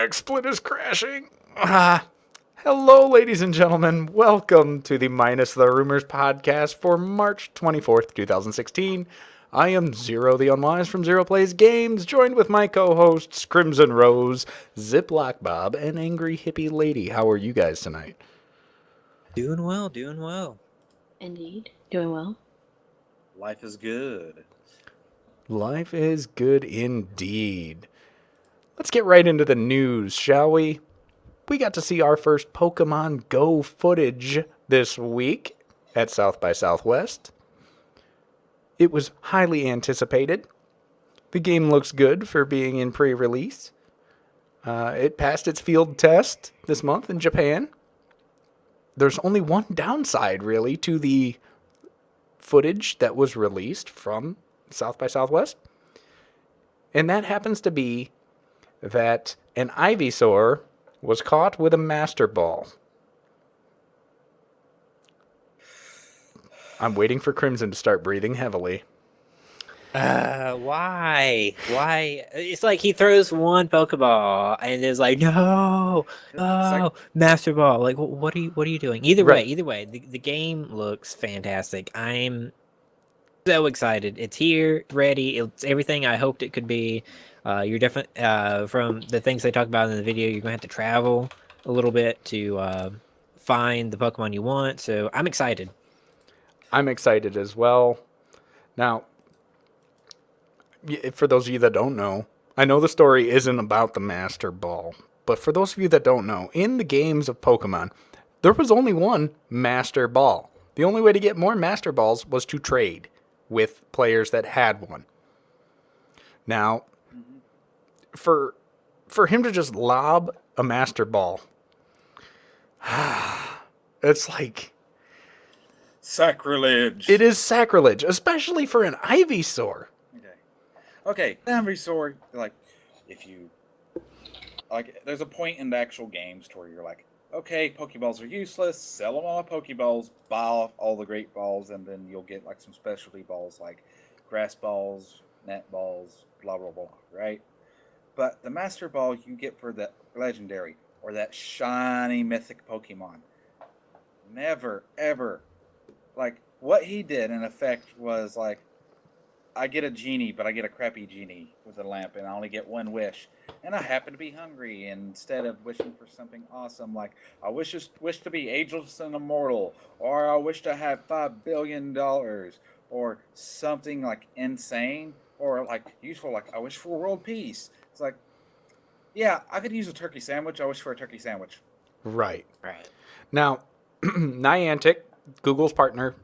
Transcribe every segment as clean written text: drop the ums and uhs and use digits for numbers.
XSplit is crashing. Hello, ladies and gentlemen. Welcome to the Minus the Rumors podcast for March 24th, 2016. I am Zero the Unwise from Zero Plays Games, joined with my co-hosts Crimson Rose, Ziploc Bob, and Angry Hippie Lady. How are you guys tonight? Doing well, doing well. Indeed. Doing well. Life is good. Life is good indeed. Let's get right into the news, shall we? We got to see our first Pokemon Go footage this week at South by Southwest. It was highly anticipated. The game looks good for being in pre-release. It passed its field test this month in Japan. There's only one downside, really, to the footage that was released from South by Southwest. And that happens to be that an Ivysaur was caught with a Master Ball. I'm waiting for Crimson to start breathing heavily. Why? Why? It's like he throws one Pokeball and is like, no, Master Ball. Like, what are you doing? Either way, the game looks fantastic. I'm so excited. It's here, ready. It's everything I hoped it could be. You're definitely from the things they talk about in the video. You're gonna have to travel a little bit to find the Pokemon you want. So I'm excited. I'm excited as well. Now, for those of you that don't know, I know the story isn't about the Master Ball, but for those of you that don't know, in the games of Pokemon, there was only one Master Ball. The only way to get more Master Balls was to trade with players that had one. Now, for him to just lob a Master Ball, it's like sacrilege. It is sacrilege, especially for an Ivysaur. Okay, Ivysaur, like, if you, like, there's a point in the actual games to where you're like, okay, Pokeballs are useless, sell them all Pokeballs, buy off all the great balls, and then you'll get, like, some specialty balls, like grass balls, net balls, blah, blah, blah, right? But the Master Ball you get for the legendary, or that shiny mythic Pokemon, never, ever, like, what he did, in effect, was, like, I get a genie, but I get a crappy genie with a lamp, and I only get one wish. And I happen to be hungry, and instead of wishing for something awesome, like I wish to be ageless and immortal, or I wish to have $5 billion, or something like insane, or like useful, like I wish for world peace. It's like, yeah, I could use a turkey sandwich. I wish for a turkey sandwich. Right. Now, Niantic, Google's partner,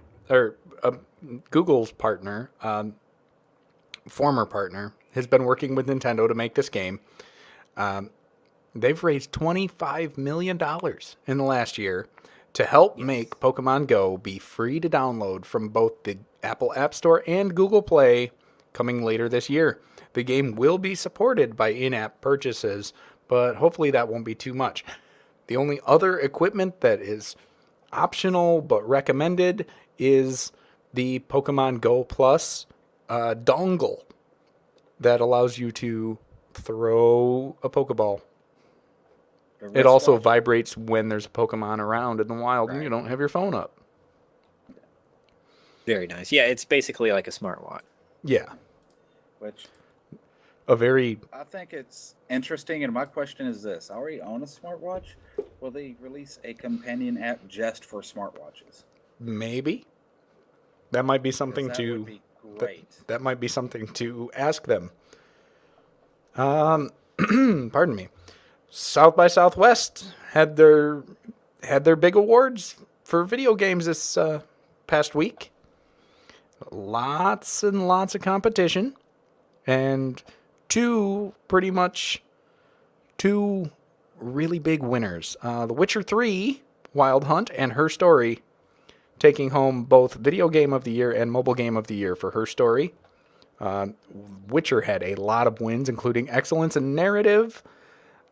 former partner, has been working with Nintendo to make this game. They've raised $25 million in the last year to help make Pokemon Go be free to download from both the Apple App Store and Google Play coming later this year. The game will be supported by in-app purchases, but hopefully that won't be too much. The only other equipment that is optional but recommended is the Pokemon Go Plus dongle that allows you to throw a Pokeball. It also vibrates when there's a Pokemon around in the wild and you don't have your phone up. Very nice. Yeah, it's basically like a smartwatch. Yeah. Which I think it's interesting, and my question is this. I already own a smartwatch. Will they release a companion app just for smartwatches? Maybe. That might be something would be great. That might be something to ask them. Pardon me. South by Southwest had their big awards for video games this past week. Lots and lots of competition, and two really big winners. The Witcher 3 Wild Hunt and Her Story taking home both Video Game of the Year and Mobile Game of the Year for Her Story. Witcher had a lot of wins, including Excellence in Narrative,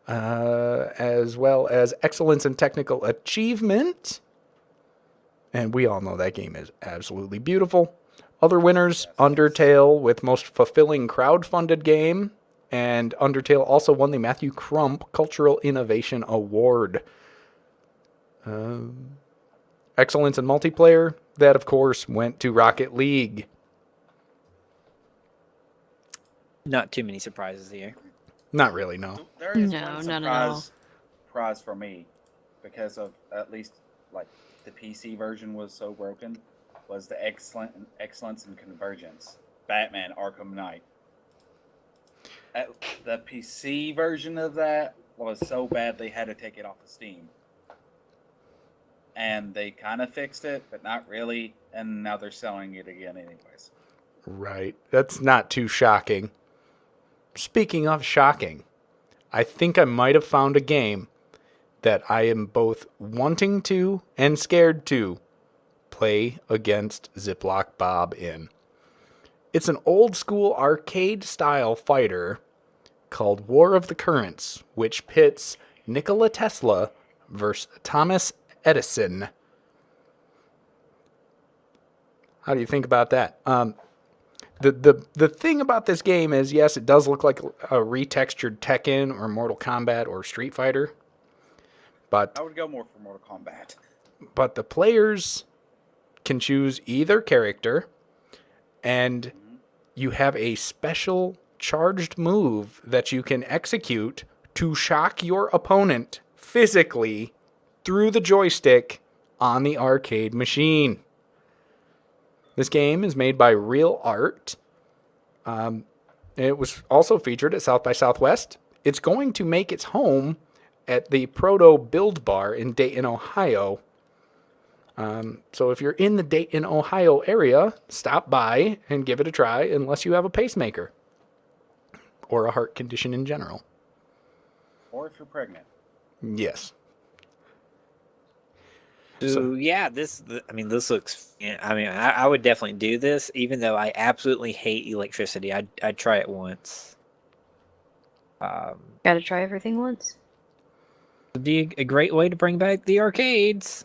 as well as Excellence in Technical Achievement. And we all know that game is absolutely beautiful. Other winners, Undertale with Most Fulfilling Crowdfunded Game, And Undertale also won the Matthew Crump Cultural Innovation Award. Excellence in multiplayer, that of course went to Rocket League. Not too many surprises here. Not really, no. There is No, one not at all. surprise for me, because of at least like the PC version was so broken, was the excellence in convergence. Batman Arkham Knight. The PC version of that was so bad they had to take it off of Steam. And they kind of fixed it, but not really, and now they're selling it again anyways. Right. That's not too shocking. Speaking of shocking, I think I might have found a game that I am both wanting to and scared to play against Ziploc Bob in. It's an old school arcade style fighter called War of the Currents, which pits Nikola Tesla versus Thomas Edison. How do you think about that? The thing about this game is, yes, it does look like a retextured Tekken or Mortal Kombat or Street Fighter. But I would go more for Mortal Kombat. But the players can choose either character, and you have a special charged move that you can execute to shock your opponent physically through the joystick on the arcade machine. This game is made by Real Art. It was also featured at South by Southwest. It's going to make its home at the Proto Build Bar in Dayton, Ohio. So if you're in the Dayton, Ohio area, stop by and give it a try, unless you have a pacemaker or a heart condition in general. Or if you're pregnant. Yes. So yeah, this looks. I would definitely do this, even though I absolutely hate electricity. I'd try it once. Gotta try everything once. It'd be a great way to bring back the arcades.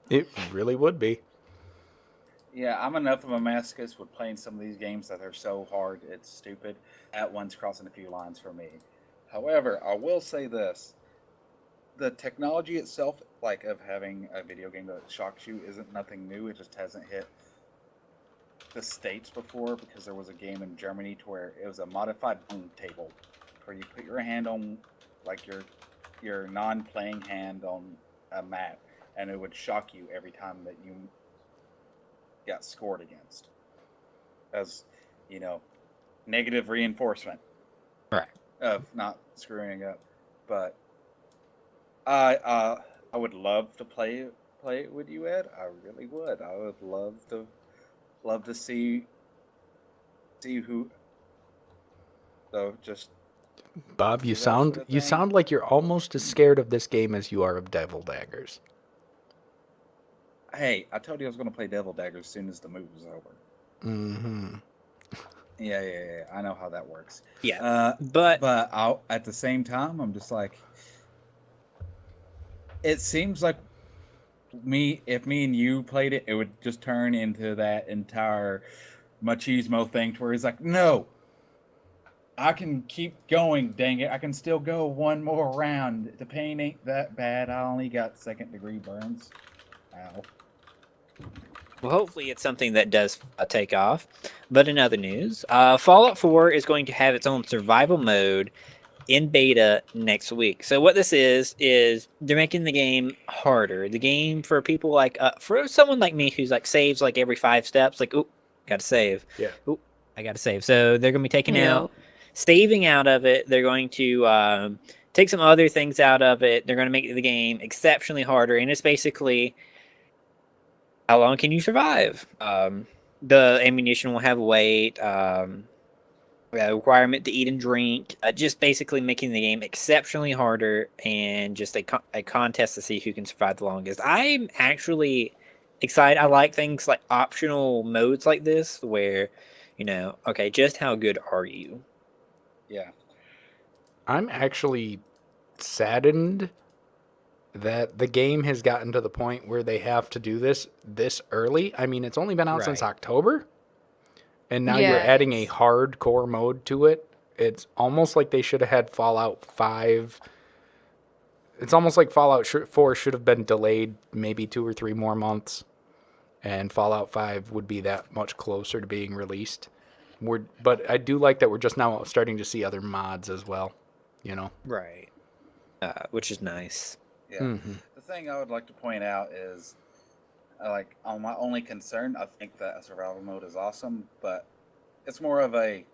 It really would be. Yeah, I'm enough of a masochist with playing some of these games that are so hard, it's stupid. That one's crossing a few lines for me. However, I will say this. The technology itself, like of having a video game that shocks you, isn't nothing new. It just hasn't hit the States before, because there was a game in Germany to where it was a modified boom table where you put your hand on, like your non-playing hand on a mat, and it would shock you every time that you got scored against. As, negative reinforcement. Right. Of not screwing up. But I would love to play it with you, Ed. I really would. I would love to see who. So just Bob, you Is that sort sound of you thing? sound like you're almost as scared of this game as you are of Devil Daggers. hey, I told you I was going to play Devil Daggers as soon as the move was over. Mm-hmm. Yeah. I know how that works. Yeah, but At the same time, I'm just like, it seems like if me and you played it, it would just turn into that entire machismo thing to where he's like, no, I can keep going, dang it. I can still go one more round. The pain ain't that bad. I only got second-degree burns. Ow. well, hopefully it's something that does take off. But in other news, Fallout 4 is going to have its own survival mode in beta next week. So what this is they're making the game harder. The game for people like for someone like me who's like saves like every 5 steps, like, oop, gotta save. Yeah. Oop, I gotta save. So they're gonna be taking Yeah. out saving out of it. They're going to take some other things out of it. They're going to make the game exceptionally harder, and it's basically how long can you survive. The ammunition will have weight, requirement to eat and drink, just basically making the game exceptionally harder, and just a contest to see who can survive the longest. I'm actually excited. I like things like optional modes like this where, okay, just how good are you? Yeah. I'm actually saddened that the game has gotten to the point where they have to do this early. I mean, it's only been out since Right. October, and now Yeah, you're adding a it's- hardcore mode to it it's almost like they should have had Fallout 5. It's almost like Fallout 4 should have been delayed maybe 2 or 3 more months, and Fallout 5 would be that much closer to being released. But I do like that we're just now starting to see other mods as well, you know? Right. Which is nice. Yeah. Mm-hmm. The thing I would like to point out is, like, on my only concern, I think that a survival mode is awesome, but it's more of a,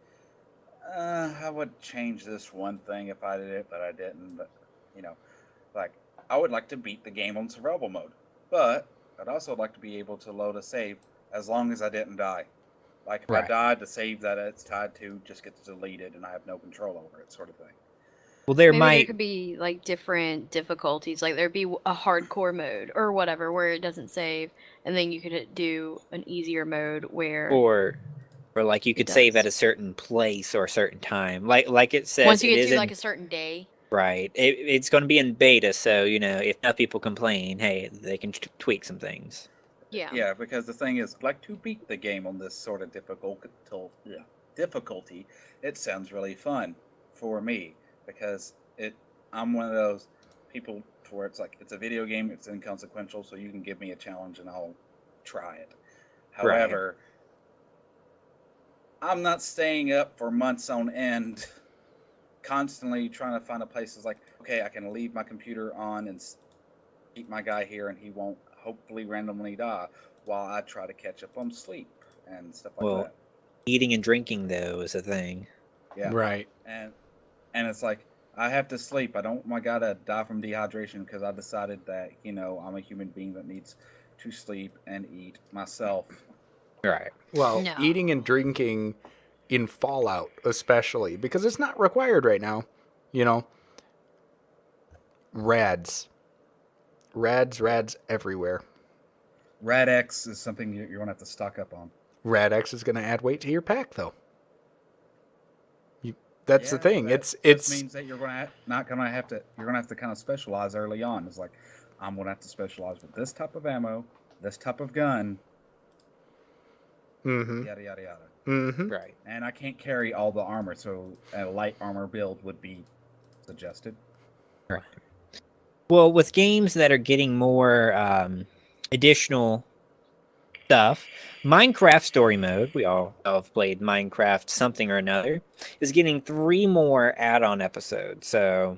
I would change this one thing if I did it, but I didn't. But, you know, like, I would like to beat the game on survival mode, but I'd also like to be able to load a save as long as I didn't die. Like, if I Right. died, the save that it's tied to just gets deleted and I have no control over it, sort of thing. Well, there Maybe might there could be like different difficulties. Like there'd be a hardcore mode or whatever where it doesn't save, and then you could do an easier mode where or like you could save does. at a certain place or a certain time. Like it says, once you it get is to in, like a certain day. right. It's going to be in beta, so if enough people complain, hey, they can tweak some things. Yeah. Yeah, because the thing is, like, to beat the game on this sort of difficulty, it sounds really fun for me because I'm one of those people where it's like it's a video game, it's inconsequential, so you can give me a challenge and I'll try it. Right. However, I'm not staying up for months on end, constantly trying to find a place that's like, okay, I can leave my computer on and keep my guy here, and he won't hopefully randomly die while I try to catch up on sleep and stuff like Well, that. Eating and drinking, though, is a thing. Yeah, Right. and it's like I have to sleep. I don't want my guy to die from dehydration because I decided that I'm a human being that needs to sleep and eat myself. Right. Well, No. eating and drinking in Fallout, especially, because it's not required right now, you know. Rads everywhere. Rad-X is something you're gonna have to stock up on. Rad-X is going to add weight to your pack, though. That's the Yeah, thing. that It's means that you're gonna have to kind of specialize early on. It's like I'm gonna have to specialize with this type of ammo, this type of gun, mm-hmm. yada yada yada. Mm-hmm. Right. And I can't carry all the armor, so a light armor build would be suggested. Right. Well, with games that are getting more additional stuff, Minecraft Story Mode, we all have played Minecraft something or another, is getting 3 more add-on episodes. So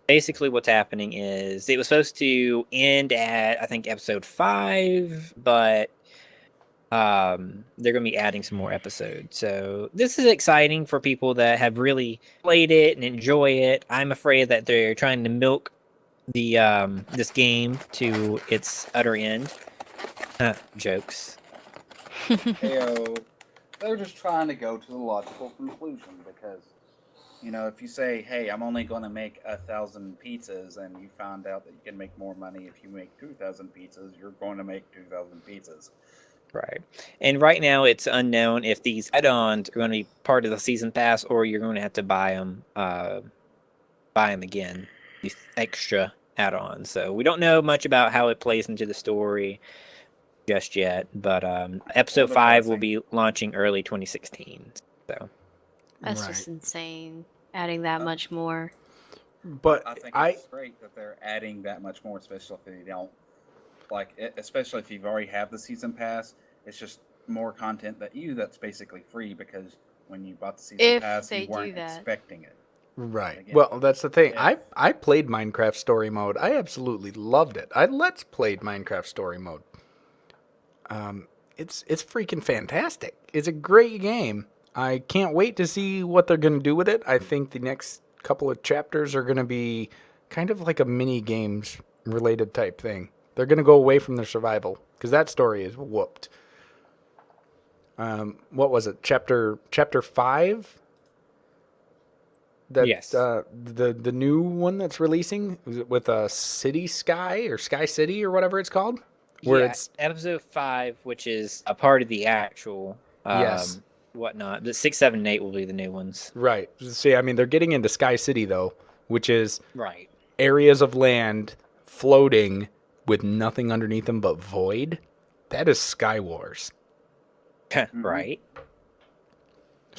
basically what's happening is it was supposed to end at, I think, episode 5, but they're going to be adding some more episodes. So this is exciting for people that have really played it and enjoy it. I'm afraid that they're trying to milk the this game to its utter end. Jokes. Heyo, they're just trying to go to the logical conclusion because, if you say, hey, I'm only going to make 1,000 pizzas and you found out that you can make more money if you make 2,000 pizzas, you're going to make 2,000 pizzas. Right. And right now it's unknown if these add-ons are going to be part of the season pass or you're going to have to buy them again, these extra add-ons. So we don't know much about how it plays into the story just yet, but episode 5 will be launching early 2016. So That's just insane. Adding that much more. But I think it's great that they're adding that much more, especially if they don't especially if you've already have the season pass. It's just more content that's basically free because when you bought the season pass, you weren't expecting it. Right. Again, well, that's the thing. yeah. I played Minecraft Story Mode. I absolutely loved it. I let's played Minecraft Story Mode. It's freaking fantastic. It's a great game. I can't wait to see what they're going to do with it. I think the next couple of chapters are going to be kind of like a mini games related type thing. They're going to go away from their survival because that story is whooped. What was it? Chapter 5? Yes. The new one that's releasing with City Sky or Sky City or whatever it's called. Where it's episode 5, which is a part of the actual yes. whatnot. The 6, 7, and 8 will be the new ones. Right. See, I mean, they're getting into Sky City though, which is Right. areas of land floating with nothing underneath them but void. That is Sky Wars. Right.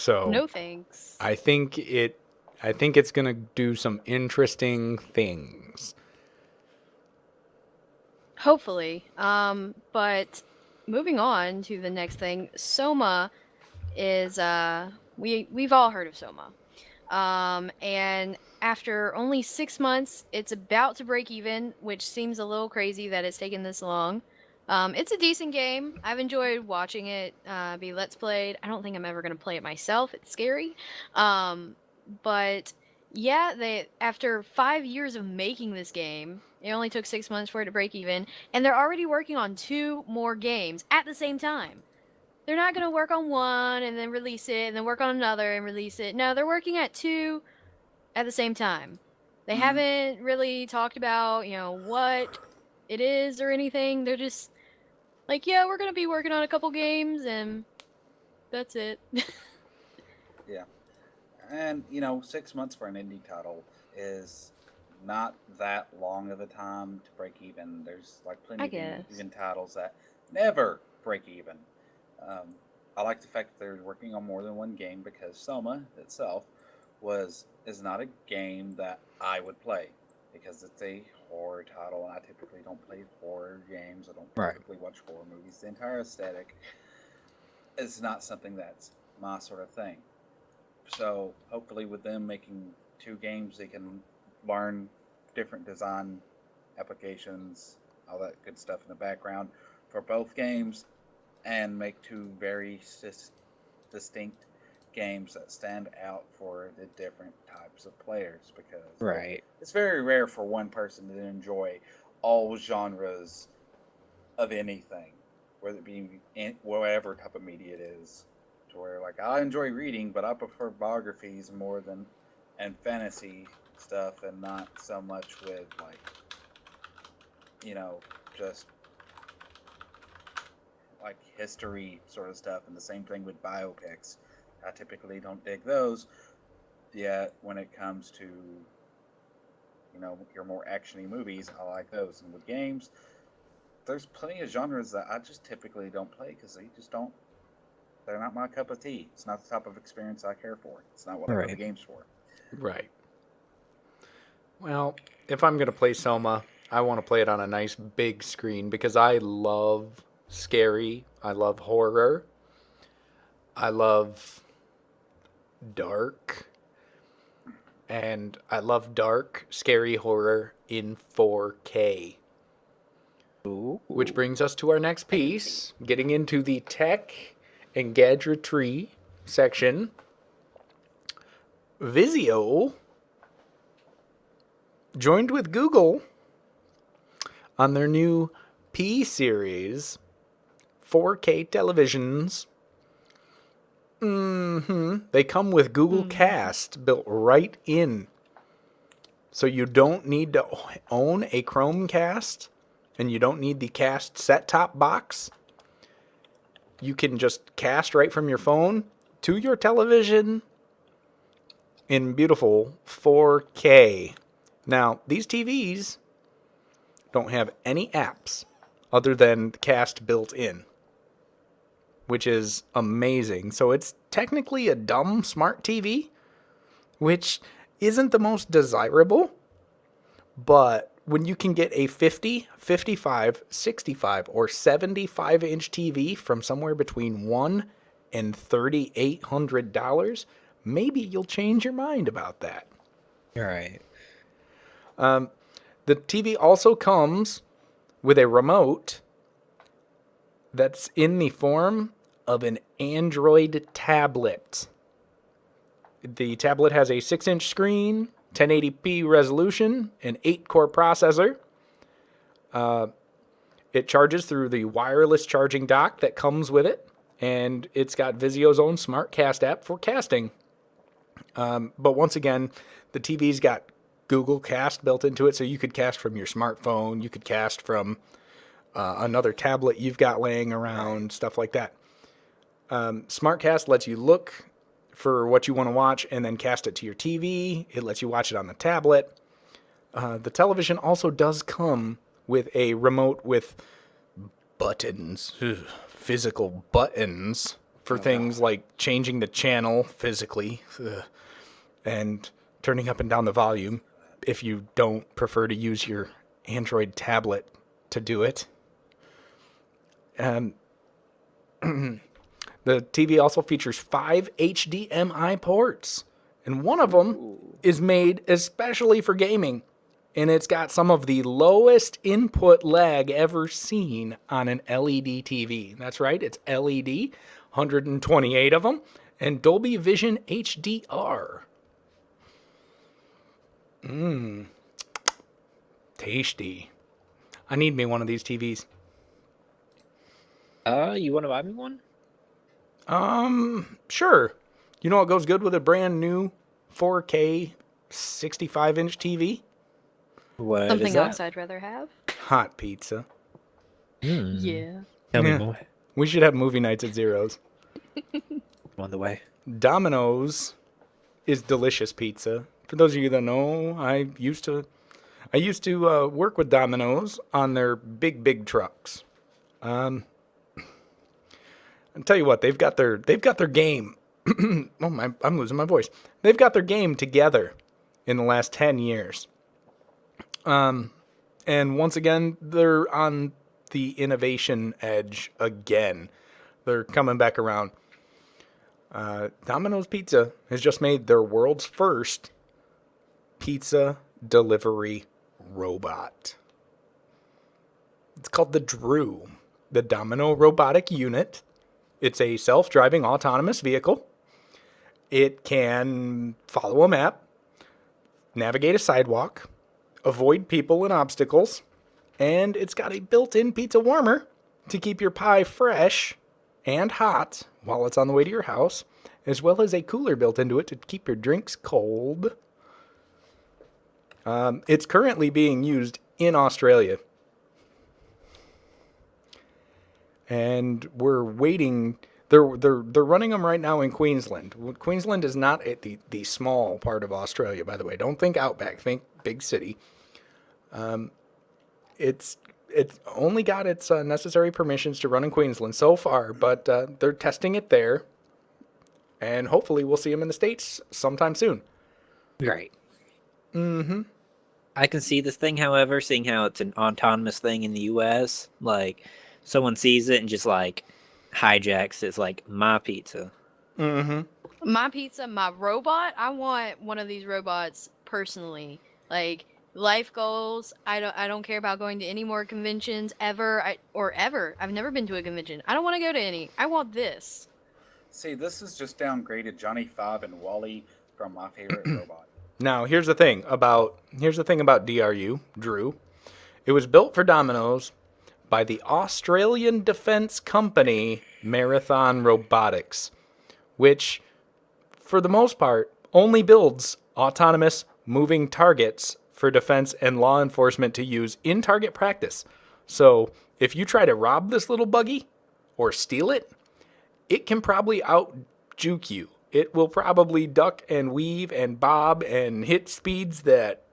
So No thanks. I think it's gonna do some interesting things. Hopefully. But moving on to the next thing, Soma is we've all heard of Soma. And after only 6 months, it's about to break even, which seems a little crazy that it's taken this long. It's a decent game. I've enjoyed watching it be Let's Played. I don't think I'm ever gonna play it myself. It's scary. But yeah, they after 5 years of making this game, it only took 6 months for it to break even, and they're already working on 2 more games at the same time. They're not going to work on one and then release it and then work on another and release it. No, they're working at 2 at the same time. They haven't really talked about, what it is or anything. They're just like, yeah, we're going to be working on a couple games and that's it. Yeah. And, 6 months for an indie title is not that long of a time to break even. There's plenty of even titles that never break even. I like the fact that they're working on more than one game because Soma itself is not a game that I would play because it's a horror title and I typically don't play horror games. I don't typically watch horror movies. The entire aesthetic is not something that's my sort of thing. So hopefully with them making 2 games, they can learn different design applications, all that good stuff in the background for both games, and make 2 very distinct games that stand out for the different types of players because it's very rare for one person to enjoy all genres of anything, whether it be in whatever type of media it is. To where I enjoy reading, but I prefer biographies more than and fantasy stuff, and not so much with just history sort of stuff. And the same thing with biopics. I typically don't dig those. Yet when it comes to your more actiony movies, I like those. And with games, there's plenty of genres that I just typically don't play because they're not my cup of tea. It's not the type of experience I care for. It's not what I play the games for. Right. Well, if I'm going to play Soma, I want to play it on a nice big screen because I love scary. I love horror. I love dark. And I love dark, scary horror in 4K. Ooh. Which brings us to our next piece, getting into the tech and gadgetry section. Vizio joined with Google on their new P-Series 4K televisions. They come with Google Cast built right in. So you don't need to own a Chromecast, and you don't need the Cast set-top box. You can just cast right from your phone to your television in beautiful 4K. Now, these TVs don't have any apps other than the Cast built in, which is amazing. So it's technically a dumb smart TV, which isn't the most desirable, but when you can get a 50, 55, 65, or 75-inch TV from somewhere between $1,000 and $3,800, maybe you'll change your mind about that. All right. The TV also comes with a remote that's in the form of an Android tablet. The tablet has a 6-inch screen, 1080p resolution, an 8-core processor. It charges through the wireless charging dock that comes with it, and it's got Vizio's own Smart Cast app for casting. But once again, the TV's got Google Cast built into it, so you could cast from your smartphone, you could cast from another tablet you've got laying around, stuff like that. SmartCast lets you look for what you want to watch and then cast it to your TV. It lets you watch it on the tablet. The television also does come with a remote with buttons, physical buttons for things like changing the channel physically and turning up and down the volume if you don't prefer to use your Android tablet to do it. The TV also features 5 HDMI ports, and one of them is made especially for gaming, and it's got some of the lowest input lag ever seen on an LED TV. That's right, it's LED, 128 of them, and Dolby Vision HDR. Tasty. I need me one of these TVs. You want to buy me one? Sure. You know what goes good with a brand new 4K 65-inch TV? What Something is that? else I'd rather have. Hot pizza. Yeah. Tell Yeah. me more. We should have movie nights at Zero's. On the way. Domino's is delicious pizza. For those of you that know, I used to work with Domino's on their big trucks. I'll tell you what, they've got their game. I'm losing my voice. They've got their game together in the last 10 years. And once again, they're on the innovation edge again. They're coming back around. Domino's Pizza has just made their world's first pizza delivery robot. It's called the Drew, the Domino Robotic Unit. It's a self-driving autonomous vehicle. It can follow a map, navigate a sidewalk, avoid people and obstacles, and it's got a built-in pizza warmer to keep your pie fresh and hot while it's on the way to your house, as well as a cooler built into it to keep your drinks cold. It's currently being used in Australia. And we're waiting. They're running them right now in Queensland. Queensland is not at the small part of Australia, by the way. Don't think outback. Think big city. It's only got its necessary permissions to run in Queensland so far, but they're testing it there, and hopefully we'll see them in the States sometime soon. Great. I can see this thing, however, seeing how it's an autonomous thing in the U.S. Like, someone sees it and just, like, hijacks it's like, my pizza. My pizza, my robot. I want one of these robots personally. Like, life goals. I don't care about going to any more conventions ever. I've never been to a convention. I don't want to go to any. I want this. See, this is just downgraded Johnny Five and Wally from My Favorite Robot. Now, here's the thing about DRU, Drew. It was built for Domino's by the Australian defense company Marathon Robotics, which, for the most part, only builds autonomous moving targets for defense and law enforcement to use in target practice. So, if you try to rob this little buggy or steal it, it can probably out-juke you. It will probably duck and weave and bob and hit speeds that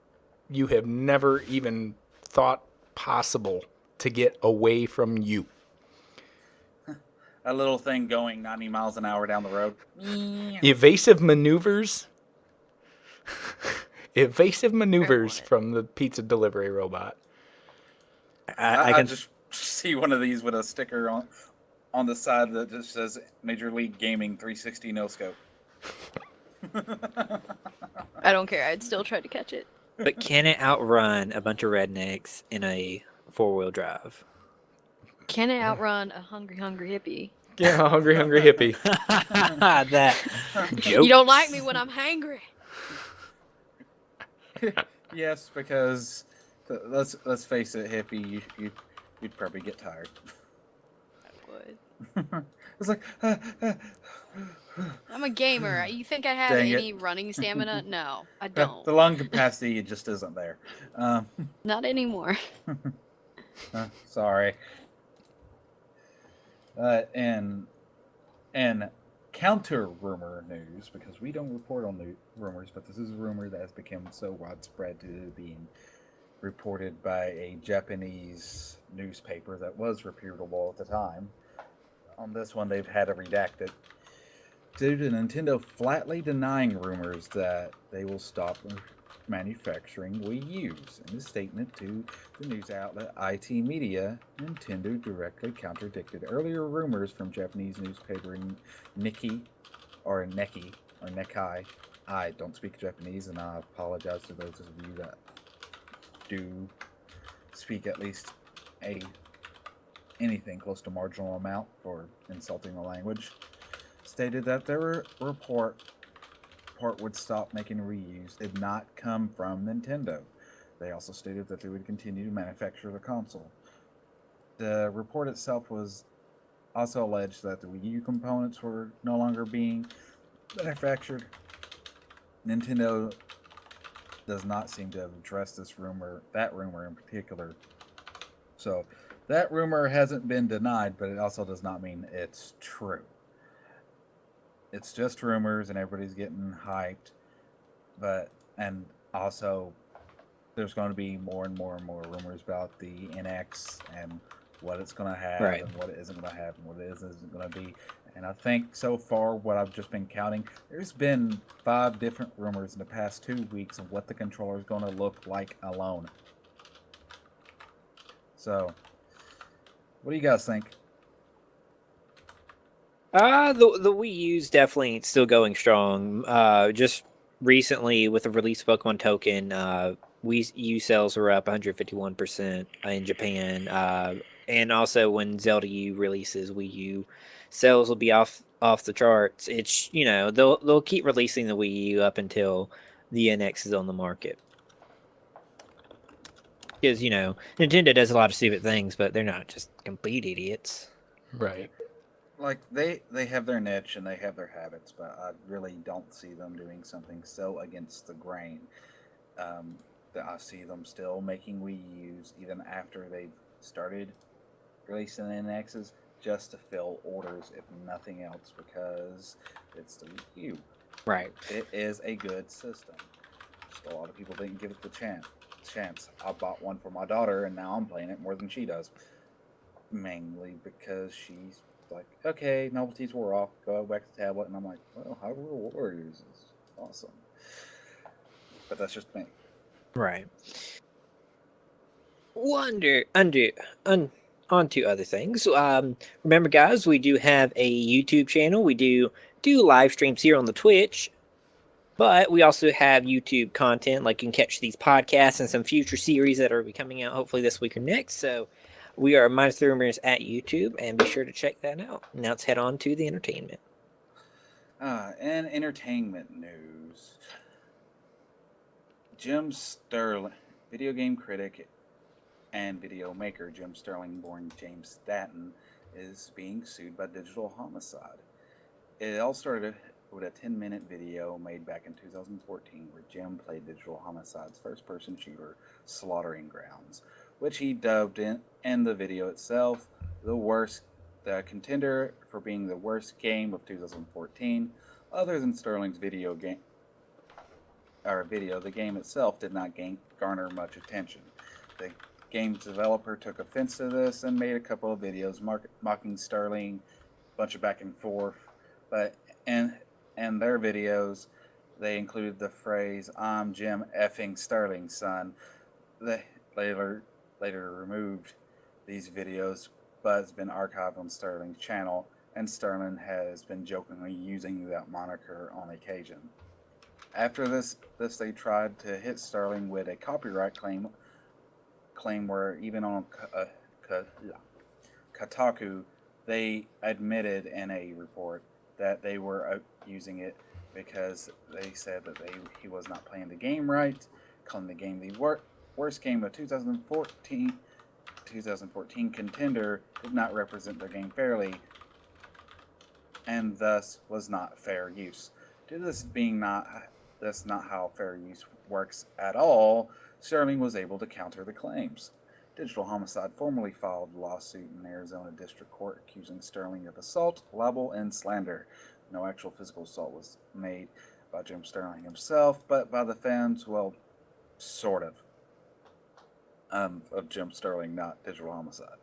you have never even thought possible to get away from you. A little thing going 90 miles an hour down the road. Evasive maneuvers. Evasive maneuvers from the pizza delivery robot. I I can just see one of these with a sticker on the side that just says Major League Gaming 360 NoScope. I don't care. I'd still try to catch it. But can it outrun a bunch of rednecks in a 4-wheel drive? Can it outrun a hungry hippie? Yeah, hungry hippie. That joke. You don't like me when I'm hangry. Yes, because let's face it, hippie, you'd probably get tired. I would. It's like I'm a gamer. You think I have Dang it. any running stamina? No, I don't. the lung capacity just isn't there. Not anymore. Sorry. And counter rumor news, because we don't report on rumors, but this is a rumor that has become so widespread to being reported by a Japanese newspaper that was reputable at the time. on this one, they've had to redact it due to Nintendo flatly denying rumors that they will stop manufacturing Wii U's. In a statement to the news outlet IT Media, Nintendo directly contradicted earlier rumors from Japanese newspaper Nikki or Neki or Nekai. I don't speak Japanese, and I apologize to those of you that do speak at least anything close to marginal amount for insulting the language. Stated that their report would stop making reuse did not come from Nintendo. They also stated that they would continue to manufacture the console. The report itself was also alleged that the Wii U components were no longer being manufactured. Nintendo does not seem to have addressed that rumor in particular. So that rumor hasn't been denied, but it also does not mean it's true. It's just rumors, and everybody's getting hyped. And also, there's going to be more and more and more rumors about the NX and what it's going to have, Right. and what it isn't going to have, and what it isn't going to be. And I think so far, what I've just been counting, there's been 5 different rumors in the past 2 weeks of what the controller is going to look like alone. So, what do you guys think? The Wii U's definitely still going strong. Just recently with the release of Pokemon Token, Wii U sales were up 151% in Japan. And also when Zelda U releases, Wii U sales will be off the charts. It's they'll keep releasing the Wii U up until the NX is on the market. Because Nintendo does a lot of stupid things, but they're not just complete idiots. Right. Like they have their niche and they have their habits, but I really don't see them doing something so against the grain. That I see them still making Wii U's even after they've started releasing NXs just to fill orders, if nothing else, because it's the Wii U. Right. It is a good system. Just a lot of people didn't give it the chance. I bought one for my daughter, and now I'm playing it more than she does. Mainly because she's like, okay, novelties wore off, go back to tablet, and I'm like, well, Hyrule Warriors is awesome. But that's just me. Right. On to other things. Remember, guys, we do have a YouTube channel. We do live streams here on the Twitch, but we also have YouTube content. Like you can catch these podcasts and some future series that are coming out hopefully this week or next. So we are MinusTheRumors at YouTube, and be sure to check that out. Now let's head on to the entertainment. And entertainment news. Jim Sterling, video game critic and video maker Jim Sterling, born James Statton, is being sued by digital homicide. It all started with a 10-minute video made back in 2014 where Jim played Digital Homicide's first-person shooter, Slaughtering Grounds, which he dubbed in the video itself the contender for being the worst game of 2014. Other than Sterling's video, the game itself did not garner much attention. The game's developer took offense to this and made a couple of videos mocking Sterling, a bunch of back and forth, but in their videos, they included the phrase, "I'm Jim effing Sterling, son." They later removed these videos, but it's been archived on Sterling's channel, and Sterling has been jokingly using that moniker on occasion. After this they tried to hit Sterling with a copyright claim where even on Kotaku, they admitted in a report that they were using it because they said that he was not playing the game right, calling the game the worst game of 2014 contender, did not represent their game fairly, and thus was not fair use. Due to this being that's not how fair use works at all, Sterling was able to counter the claims. Digital Homicide formally filed a lawsuit in Arizona District Court accusing Sterling of assault, libel, and slander. No actual physical assault was made by Jim Sterling himself, but by the fans, well, sort of Jim Sterling, not Digital Homicide.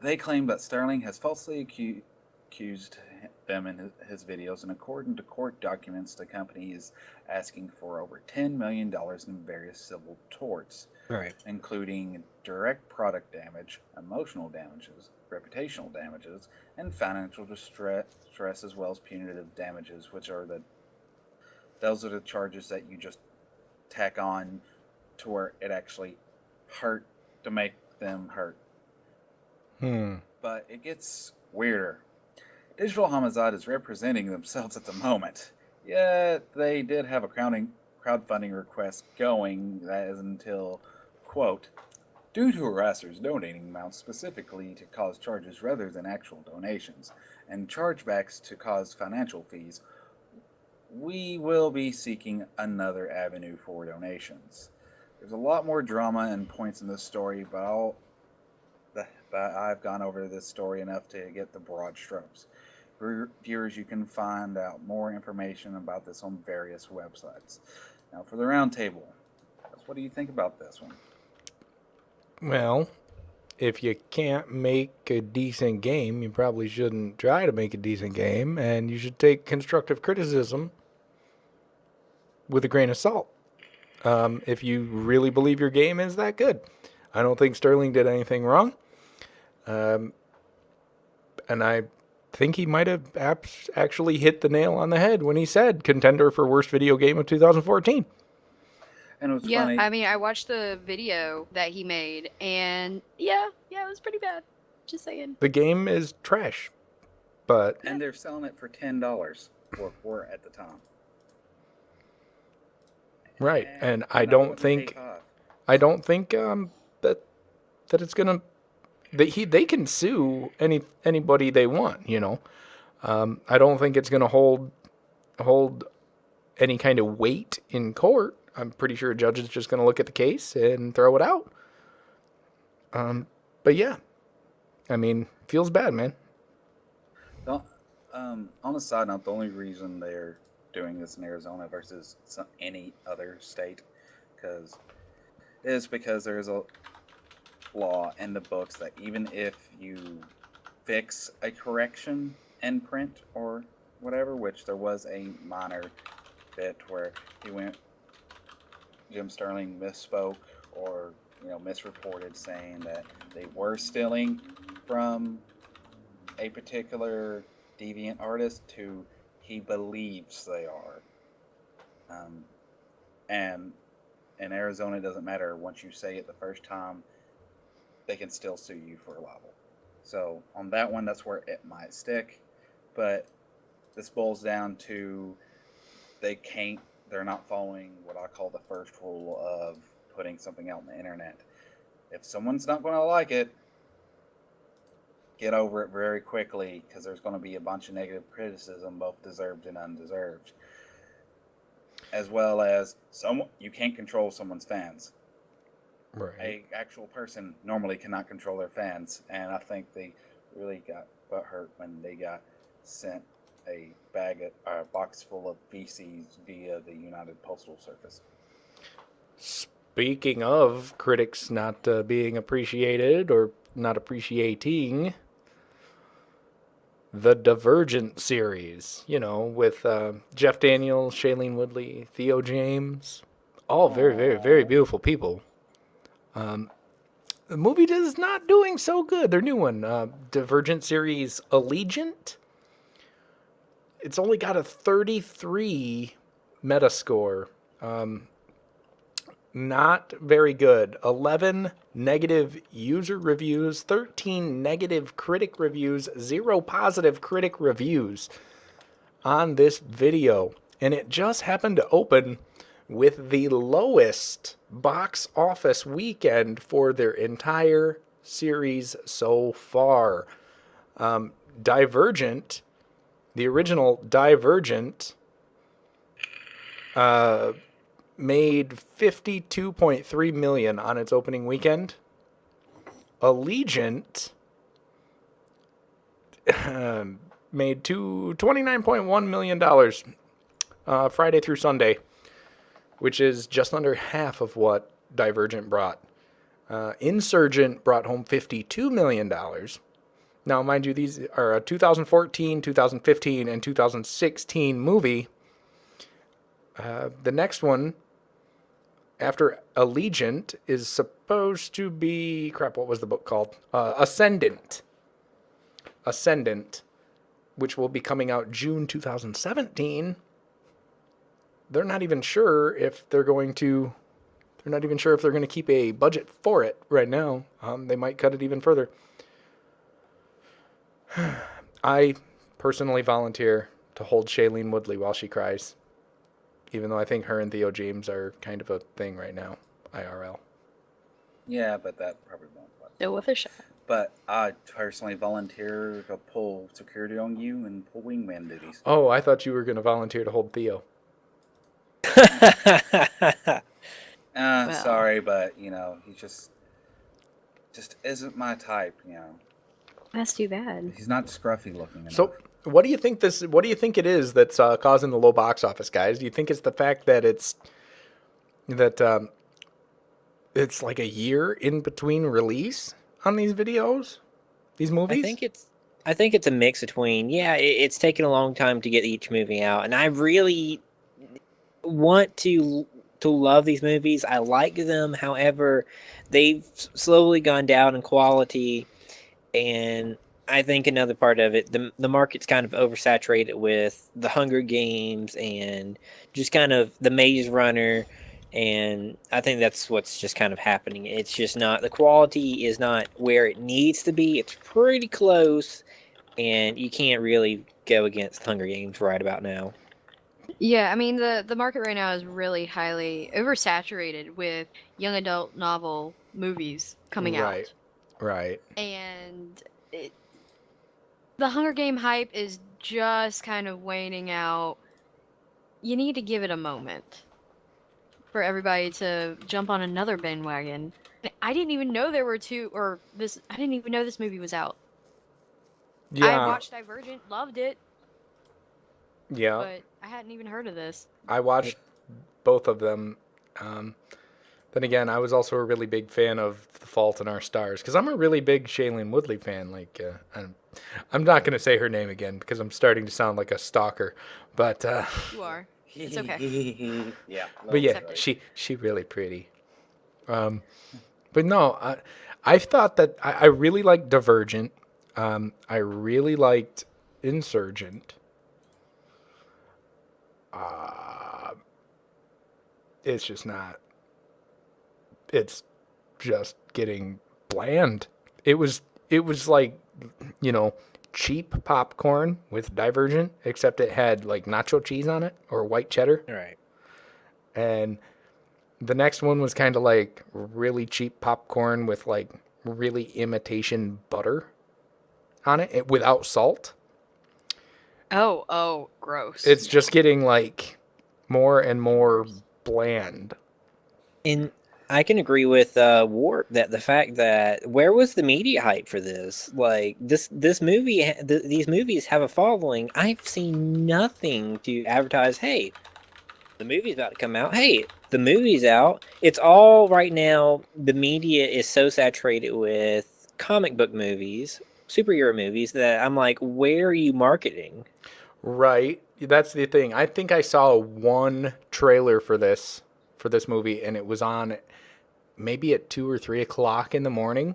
They claim that Sterling has falsely accused them in his videos, and according to court documents, the company is asking for over $10 million in various civil torts, Right. including direct product damage, emotional damages, reputational damages, and financial distress, as well as punitive damages, those are the charges that you just tack on to where it actually hurt to make them hurt. But it gets weirder. Digital Homicide is representing themselves at the moment. Yet they did have a crowdfunding request going that is until, quote, due to harassers donating amounts specifically to cause charges rather than actual donations, and chargebacks to cause financial fees, we will be seeking another avenue for donations. There's a lot more drama and points in this story, but I've gone over this story enough to get the broad strokes. For viewers, you can find out more information about this on various websites. Now, for the roundtable, what do you think about this one? Well, if you can't make a decent game, you probably shouldn't try to make a decent game, and you should take constructive criticism with a grain of salt. If you really believe your game is that good. I don't think Sterling did anything wrong. And I think he might have actually hit the nail on the head when he said contender for worst video game of 2014. And it was Yeah, funny. I mean, I watched the video that he made, and yeah, it was pretty bad. Just saying. The game is trash, but And they're selling it for $10, or were at the time. right. And I wouldn't don't pay think $5. that it's gonna. They can sue anybody they want, you know. I don't think it's gonna hold any kind of weight in court. I'm pretty sure a judge is just gonna look at the case and throw it out. But yeah, I mean, feels bad, man. On a side note, the only reason they're doing this in Arizona versus any other state is because there's a law in the books that even if you fix a correction in print or whatever, which there was a minor bit where Jim Sterling misspoke or misreported, saying that they were stealing from a particular deviant artist to he believes they are. And in Arizona, it doesn't matter. Once you say it the first time, they can still sue you for libel. So on that one, that's where it might stick. But this boils down to they're not following what I call the first rule of putting something out on the internet. If someone's not going to like it, get over it very quickly, because there's going to be a bunch of negative criticism, both deserved and undeserved. As well as you can't control someone's fans. Right. A actual person normally cannot control their fans, and I think they really got butthurt when they got sent a box full of feces via the United Postal Service. Speaking of critics not being appreciated or not appreciating, the Divergent series, with Jeff Daniels, Shailene Woodley, Theo James, all very, very, very beautiful people. The movie is not doing so good. Their new one, Divergent series Allegiant, it's only got a 33 Metascore. Not very good. 11 negative user reviews, 13 negative critic reviews, 0 positive critic reviews on this video. And it just happened to open with the lowest box office weekend for their entire series so far. Divergent, the original Divergent, made $52.3 million on its opening weekend. Allegiant made $29.1 million Friday through Sunday, which is just under half of what Divergent brought. Insurgent brought home $52 million, Now, mind you, these are a 2014, 2015, and 2016 movie. The next one, after Allegiant, is supposed to be... Crap, what was the book called? Ascendant. Ascendant, which will be coming out June 2017. They're not even sure if they're going to... They're not even sure if they're going to keep a budget for it right now. They might cut it even further. I personally volunteer to hold Shailene Woodley while she cries. Even though I think her and Theo James are kind of a thing right now, IRL. Yeah, but that probably won't work. Still with a shot. But I personally volunteer to pull security on you and pull wingman duties. Oh, I thought you were going to volunteer to hold Theo. Well. Sorry, but, you know, he just isn't my type, you know. That's too bad. He's not scruffy looking enough. So, what do you think it is that's causing the low box office, guys? Do you think it's the fact that it's like a year in between release on these videos, these movies? I think it's a mix between, it's taken a long time to get each movie out, and I really want to love these movies. I like them. However, they've slowly gone down in quality, and I think another part of it, the market's kind of oversaturated with the Hunger Games and just kind of the Maze Runner, and I think that's what's just kind of happening. It's just not, the quality is not where it needs to be. It's pretty close, and you can't really go against Hunger Games right about now. Yeah, I mean, the market right now is really highly oversaturated with young adult novel movies coming out. Right. And the Hunger Game hype is just kind of waning out. You need to give it a moment for everybody to jump on another bandwagon. I didn't even know there were I didn't even know this movie was out. Yeah. I watched Divergent, loved it, Yeah. but I hadn't even heard of this. I watched both of them. Then again, I was also a really big fan of The Fault in Our Stars because I'm a really big Shailene Woodley fan. Like, I'm not going to say her name again because I'm starting to sound like a stalker. But You are. It's okay. Yeah. but yeah, she really pretty. But no, I thought that I really liked Divergent. I really liked Insurgent. It's just not. It's just getting bland. It was like, cheap popcorn with Divergent, except it had like nacho cheese on it or white cheddar. Right. And the next one was kind of like really cheap popcorn with like really imitation butter on it without salt. Oh, gross. It's just getting like more and more bland. And I can agree with Warp that the fact that where was the media hype for this? Like this movie, these movies have a following. I've seen nothing to advertise. Hey, the movie's about to come out. Hey, the movie's out. It's all right now. The media is so saturated with comic book movies, superhero movies that I'm like, where are you marketing? Right. That's the thing. I think I saw one trailer for this movie, and it was on maybe at 2 or 3 o'clock in the morning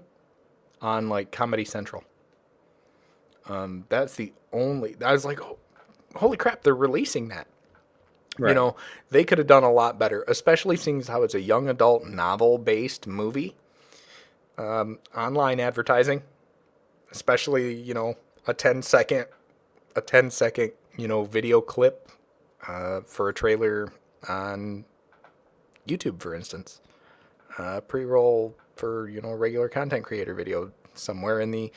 on like Comedy Central. That's the only. I was like, oh, holy crap! They're releasing that. Right. They could have done a lot better, especially seeing how it's a young adult novel-based movie. Online advertising, especially a 10-second video clip for a trailer on YouTube, for instance. Pre-roll for regular content creator video somewhere in the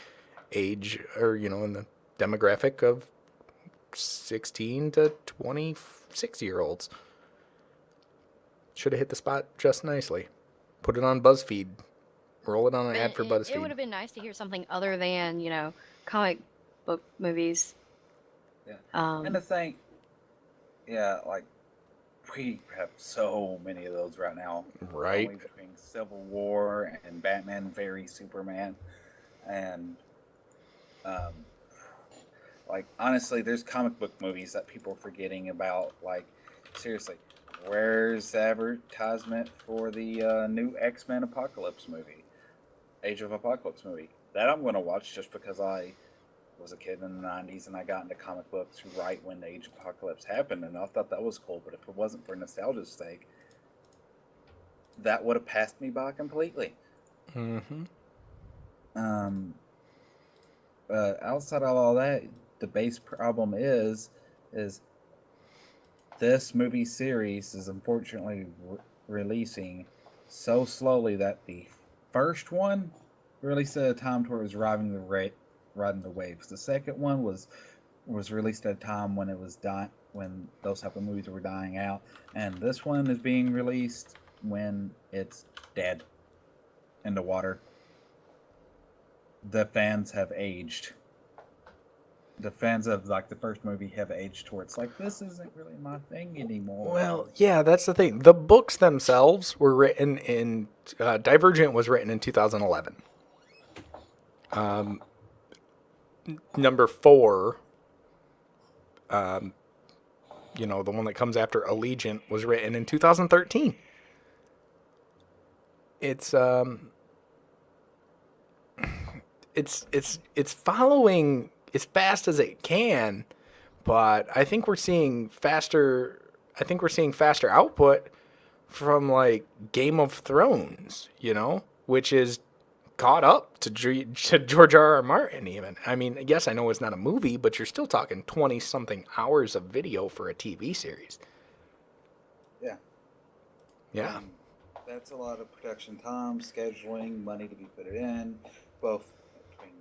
age or in the demographic of 16 to 26-year-olds. Should have hit the spot just nicely. Put it on BuzzFeed. Roll it on an ad for BuzzFeed. It would have been nice to hear something other than comic book movies. Yeah. And the thing, like we have so many of those right now. Right. Only between Civil War and Batman v Superman, and Like, honestly, there's comic book movies that people are forgetting about. Like, seriously, where's the advertisement for the new X-Men Apocalypse movie? Age of Apocalypse movie. That I'm going to watch just because I was a kid in the 90s and I got into comic books right when the Age of Apocalypse happened, and I thought that was cool. But if it wasn't for nostalgia's sake, that would have passed me by completely. Mm-hmm. Outside of all that, the base problem is this movie series is unfortunately releasing so slowly that the first one released at a time where it was riding the waves. The second one was released at a time when it was when those type of movies were dying out, and this one is being released when it's dead in the water. The fans have aged. The fans of like the first movie have aged towards like, this isn't really my thing anymore. Well, yeah, that's the thing. The books themselves were written in Divergent was written in 2011. Number 4, you know, the one that comes after Allegiant, was written in 2013. It's following as fast as it can, but I think we're seeing faster. I think we're seeing faster output from like Game of Thrones, you know, which is caught up to George R.R. Martin. Even, I mean, yes, I know it's not a movie, but you're still talking 20 something hours of video for a TV series. Yeah. Yeah. That's a lot of production time, scheduling, money to be put in, both between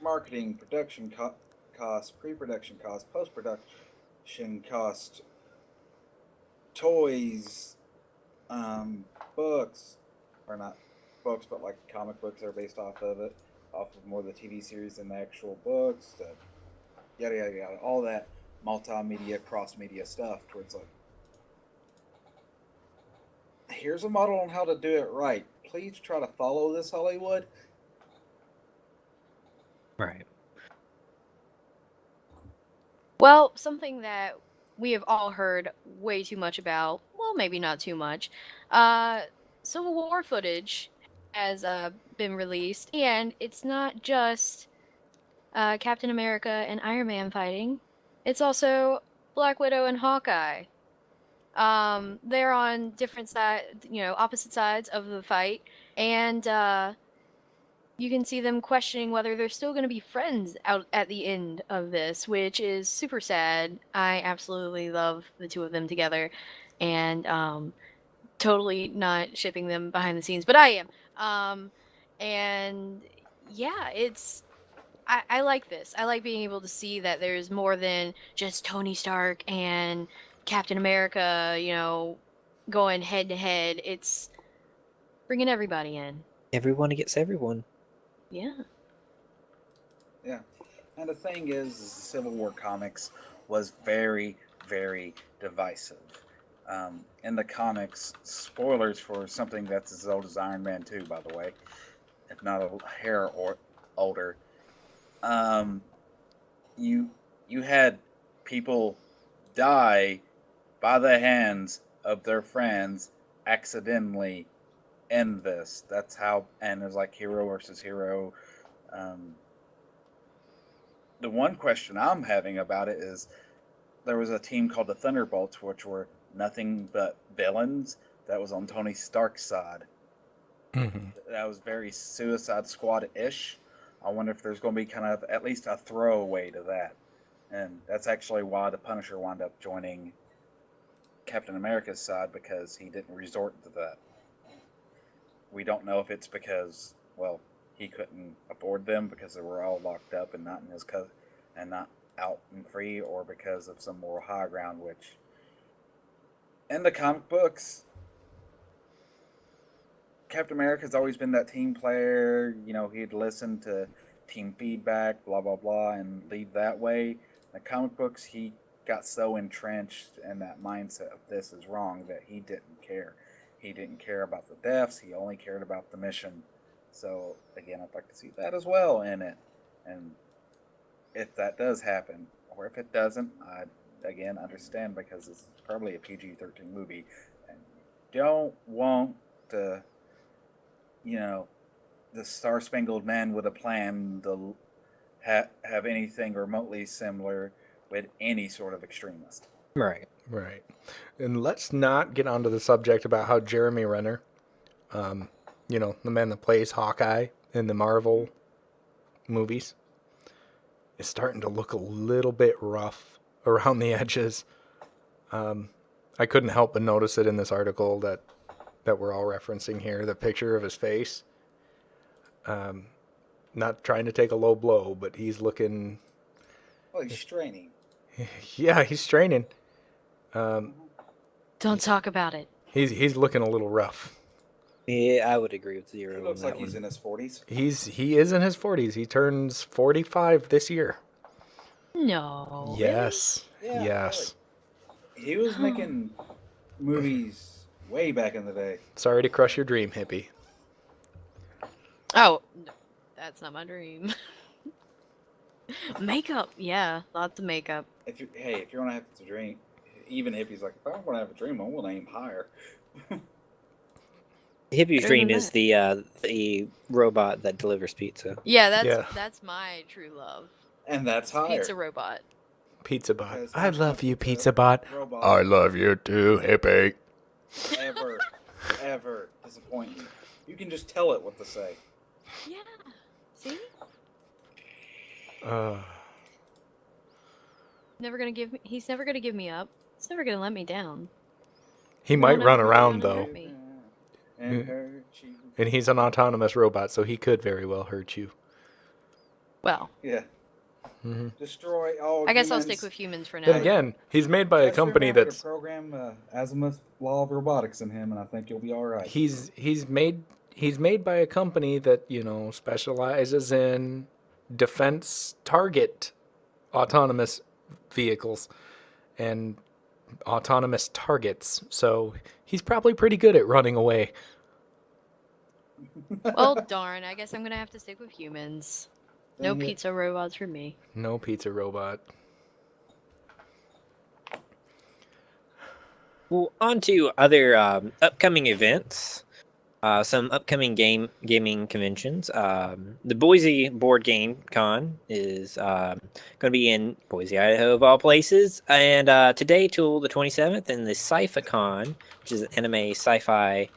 marketing, production costs, pre-production costs, post-production cost, toys, books, or not books, but like comic books are based off of it, off of more of the TV series than the actual books, yada yada yada, all that multimedia, cross-media stuff. Towards like, here's a model on how to do it right. Please try to follow this, Hollywood. Right. Well, something that we have all heard way too much about, well, maybe not too much, Civil War footage has been released, and it's not just Captain America and Iron Man fighting, it's also Black Widow and Hawkeye. They're on different opposite sides of the fight, and you can see them questioning whether they're still going to be friends out at the end of this, which is super sad. I absolutely love the two of them together, and totally not shipping them behind the scenes, but I am. And yeah, I like this. I like being able to see that there's more than just Tony Stark and Captain America, going head to head. It's bringing everybody in. Everyone gets everyone. Yeah. Yeah. And the thing is the Civil War comics was very, very divisive. In the comics, spoilers for something that's as old as Iron Man 2, by the way, if not a hair or older. You had people die by the hands of their friends accidentally in this. That's how, and there's like hero versus hero. The one question I'm having about it is there was a team called the Thunderbolts, which were nothing but villains. That was on Tony Stark's side. Mm-hmm. That was very Suicide Squad-ish. I wonder if there's going to be kind of at least a throwaway to that. And that's actually why the Punisher wound up joining Captain America's side, because he didn't resort to that. We don't know if it's because, well, he couldn't afford them because they were all locked up and not in his and not out and free, or because of some moral high ground, which in the comic books, Captain America's always been that team player. You know, he'd listen to team feedback, blah blah blah, and lead that way. In the comic books, he got so entrenched in that mindset of this is wrong that he didn't care. He didn't care about the deaths. He only cared about the mission. So again, I'd like to see that as well in it. And if that does happen, or if it doesn't, I again understand because it's probably a PG-13 movie, and you don't want to, the Star Spangled Man with a plan to have anything remotely similar with any sort of extremist. Right. Right. And let's not get onto the subject about how Jeremy Renner, the man that plays Hawkeye in the Marvel movies, is starting to look a little bit rough around the edges. I couldn't help but notice it in this article that we're all referencing here, the picture of his face. Not trying to take a low blow, but he's looking... Well, he's straining. Yeah, he's straining. Don't talk about it. He's looking a little rough. Yeah, I would agree with Zero. He looks on like that he's one. in his 40s. He is in his 40s. He turns 45 this year. No. Yes. Yeah, Yes. He was making movies way back in the day. Sorry to crush your dream, hippie. Oh, no, that's not my dream. Makeup, yeah, lots of makeup. If you want to have a dream, even hippies like, if I want to have a dream, I want to aim higher. Hippie's Better dream than is the robot that delivers pizza. Yeah, that's my true love. And that's higher. Pizza robot. Pizza bot. Because I I'm love not you, the pizza bot. robot I love you too, hippie. ever disappoint you. You can just tell it what to say. Yeah. See? He's never gonna give me up. He's never gonna let me down. He might Won't run ever around, let though. hurt me. And hurt you. And he's an autonomous robot, so he could very well hurt you. Well, Yeah. Mm-hmm. Destroy all I guess I'll humans. stick with humans for now. Then again, he's made by a Just company remember to that's... program Azimuth Law of Robotics in him, and I think you'll be all right. He's made by a company that, specializes in defense target autonomous vehicles and autonomous targets. So he's probably pretty good at running away. Well, darn. I guess I'm gonna have to stick with humans. No Dang it. pizza robots for me. No pizza robot. Well, on to other upcoming events. Some upcoming gaming conventions. The Boise Board Game Con is going to be in Boise, Idaho, of all places. And today till the 27th, and the Sci-Fi-Con, which is an anime sci-fi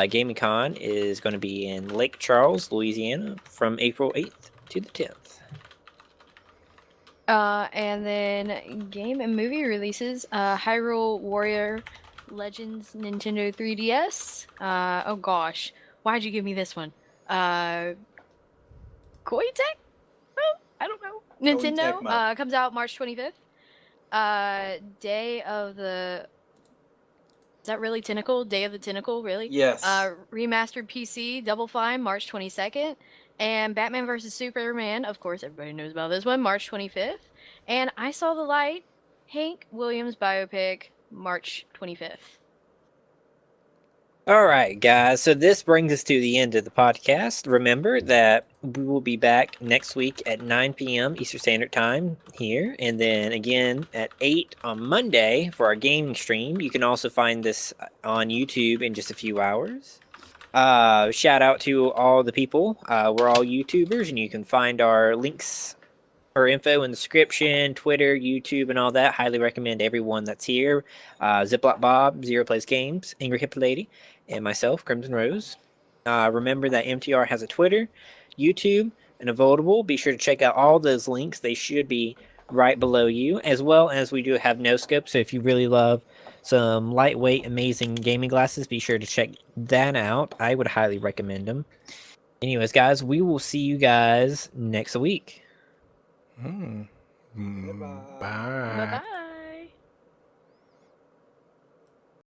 gaming con, is going to be in Lake Charles, Louisiana, from April 8th to the 10th. And then game and movie releases. Hyrule Warrior Legends Nintendo 3DS. Oh gosh, why'd you give me this one? Koei Tech? Oh, I don't know. Nintendo Tecmo. comes out March 25th. Day of the... Is that really Tentacle? Day of the Tentacle, really? Yes. Remastered PC Double Fine March 22nd. And Batman vs. Superman, of course, everybody knows about this one, March 25th. And I Saw the Light, Hank Williams biopic, March 25th. All right, guys. So this brings us to the end of the podcast. Remember that we will be back next week at 9 p.m. Eastern Standard Time here, and then again at 8 on Monday for our gaming stream. You can also find this on YouTube in just a few hours. Shout out to all the people. We're all YouTubers, and you can find our links or info in the description, Twitter, YouTube, and all that. Highly recommend everyone that's here. Ziploc Bob, Zero Plays Games, Angry Hip Lady, and myself, Crimson Rose. Remember that MTR has a Twitter, YouTube, and a Votable. Be sure to check out all those links. They should be right below you, as well as we do have NoScope. So if you really love some lightweight, amazing gaming glasses, be sure to check that out. I would highly recommend them. Anyways, guys, we will see you guys next week. Bye. Bye-bye.